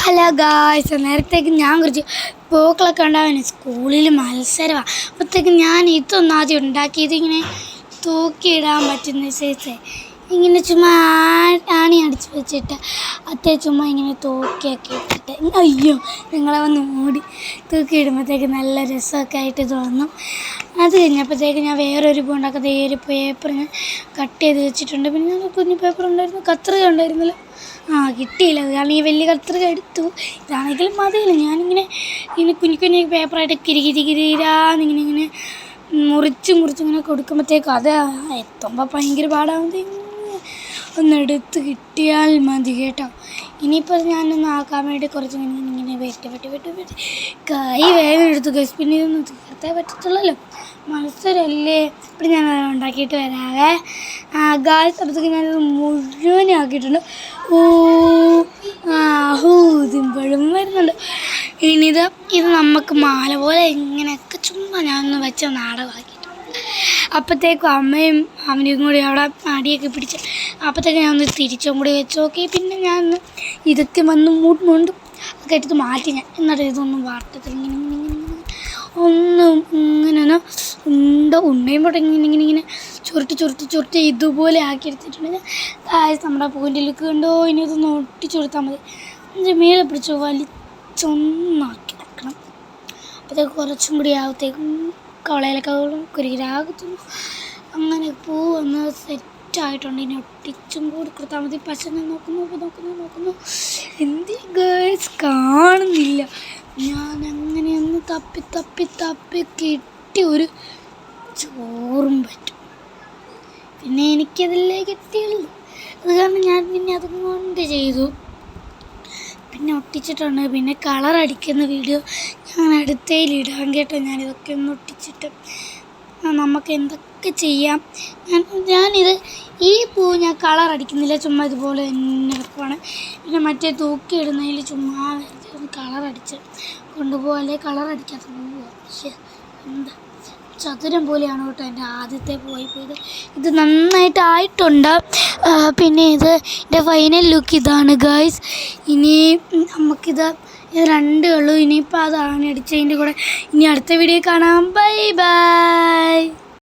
Hello guys, നേരത്തേക്ക് ഞാൻ കുറച്ച് പൂക്കളൊക്കെ ഉണ്ടാവാൻ സ്കൂളിൽ മത്സരമാണ്. അപ്പോഴത്തേക്ക് ഞാൻ ഇതൊന്നും ആദ്യം ഉണ്ടാക്കിയത് ഇങ്ങനെ തൂക്കിയിടാൻ പറ്റുന്ന സൈസ് ഇങ്ങനെ ചുമ്മാ ആണി അടിച്ച് വെച്ചിട്ട് അത്തേ ചുമ്മാ ഇങ്ങനെ തൂക്കിയൊക്കെ ഇട്ടിട്ട് അയ്യോ നിങ്ങളെ വന്ന് മൂടി തൂക്കിയിടുമ്പോഴത്തേക്ക് നല്ല രസമൊക്കെ ആയിട്ട് തോന്നും. അത് കഴിഞ്ഞപ്പോഴത്തേക്ക് ഞാൻ വേറൊരു പൂ ഉണ്ടാക്കുന്നത് ഈ ഒരു പേപ്പർ ഞാൻ കട്ട് ചെയ്ത് വെച്ചിട്ടുണ്ട്. പിന്നെ ഞാൻ കുഞ്ഞു പേപ്പർ ഉണ്ടായിരുന്നു, കത്രിക ഉണ്ടായിരുന്നല്ലോ, കിട്ടിയില്ല. അത് കാരണം ഈ വലിയ കത്രിക എടുത്തു. ഇതാണെങ്കിലും മതിയില്ല. ഞാനിങ്ങനെ കുഞ്ഞു കുഞ്ഞു പേപ്പറായിട്ട് കിരികിരികിരാന്നിങ്ങനെ ഇങ്ങനെ മുറിച്ചിങ്ങനെ കൊടുക്കുമ്പോഴത്തേക്കും അത് എത്തുമ്പോൾ ഭയങ്കര പാടാകുന്നത്. ഒന്നെടുത്ത് കിട്ടിയാൽ മതി കേട്ടോ. ഇനിയിപ്പോൾ ഞാനൊന്ന് ആക്കാൻ വേണ്ടി കുറച്ച് ഇങ്ങനെ വെട്ടി കൈ വേഗം എടുത്തു ഗൈസ്. പിന്നെ ഇതൊന്നും തീർത്തേ പറ്റത്തുള്ളല്ലോ, മത്സരമല്ലേ. ഇപ്പം ഞാൻ ഉണ്ടാക്കിയിട്ട് വരാവേ ഗായ്സ്. അപ്പോഴത്തേക്ക് ഞാനിത് മുഴുവനും ആക്കിയിട്ടുണ്ട്. ഇതിമ്പോഴും വരുന്നുണ്ട്. ഇത് നമുക്ക് മാല പോലെ ഇങ്ങനെയൊക്കെ ചുമ്മാ ഞാനൊന്ന് വെച്ച നാടകമാക്കിയിട്ടുണ്ട്. അപ്പോഴത്തേക്കും അമ്മയും അവനും കൂടി അവിടെ അടിയൊക്കെ പിടിച്ച് അപ്പോഴത്തേക്ക് ഞാൻ ഒന്ന് തിരിച്ചും കൂടി വെച്ച് നോക്കി. പിന്നെ ഞാൻ ഇതൊക്കെ വന്ന് മുണ്ടും ഒക്കെ എടുത്ത് മാറ്റി ഞാൻ. എന്നിട്ട് ഇതൊന്നും വാർത്തത്തിൽ ഒന്നും ഇങ്ങനെ ഉണ്ണയും പോട്ടെ ഇങ്ങനെ ചുരുട്ടി ഇതുപോലെ ആക്കി എടുത്തിട്ടുണ്ട്. നമ്മുടെ പൂവിൻ്റെ ലുക്ക് കണ്ടോ. ഇനി ഇതൊന്ന് ഒട്ടിച്ചു കൊടുത്താൽ മതി. എന്നിട്ട് മേലെ പിടിച്ച് വലിച്ചൊന്നാക്കി വെക്കണം. അപ്പോഴത്തേക്ക് കുറച്ചും കൂടി ആകത്തേക്കും കളയിലൊക്കെ കുരുകിരാകത്തുന്നു. അങ്ങനെ പൂ ഒന്ന് സെറ്റായിട്ടുണ്ട്. ഇനി ഒട്ടിച്ചും കൂടി കൊടുത്താൽ മതി. പക്ഷെ ഞാൻ നോക്കുന്നു എന്ത് ഗേൾസ് കാണുന്നില്ല. ഞാൻ അങ്ങനെയൊന്ന് തപ്പി കിട്ടി ഒരു ചോറും പറ്റും. പിന്നെ എനിക്കതിലേ കിട്ടിയുള്ളൂ. അത് കാരണം ഞാൻ പിന്നെ അതും കൊണ്ട് ചെയ്തു. പിന്നെ ഒട്ടിച്ചിട്ടുണ്ട്. പിന്നെ കളർ അടിക്കുന്ന വീഡിയോ ഞാൻ അടുത്തയിലിടാം കേട്ടോ. ഞാനിതൊക്കെ ഒന്ന് ഒട്ടിച്ചിട്ട് നമുക്ക് എന്തൊക്കെ ചെയ്യാം. ഞാനിത് ഈ പൂ ഞാൻ കളർ അടിക്കുന്നില്ല, ചുമ്മാ ഇതുപോലെ തന്നെ വെക്കുവാണ്. പിന്നെ മറ്റേ തൂക്കിയിടുന്നതിൽ ചുമ്മാ ഒന്ന് കളർ അടിച്ച് കൊണ്ടുപോകല്ലേ. കളർ അടിക്കാത്ത പൂവാണ്. പക്ഷേ എന്താ ചതുരം പോലെയാണ് കേട്ടോ എൻ്റെ ആദ്യത്തെ പോയത്. ഇത് നന്നായിട്ടായിട്ടുണ്ട്. പിന്നെ എൻ്റെ ഫൈനൽ ലുക്ക് ഇതാണ് ഗൈസ്. ഇനി നമുക്കിത് രണ്ടേ ഉള്ളൂ. ഇനിയിപ്പോൾ അതാണ് അടിച്ചതിൻ്റെ കൂടെ. ഇനി അടുത്ത വീഡിയോ കാണാം. Bye bye.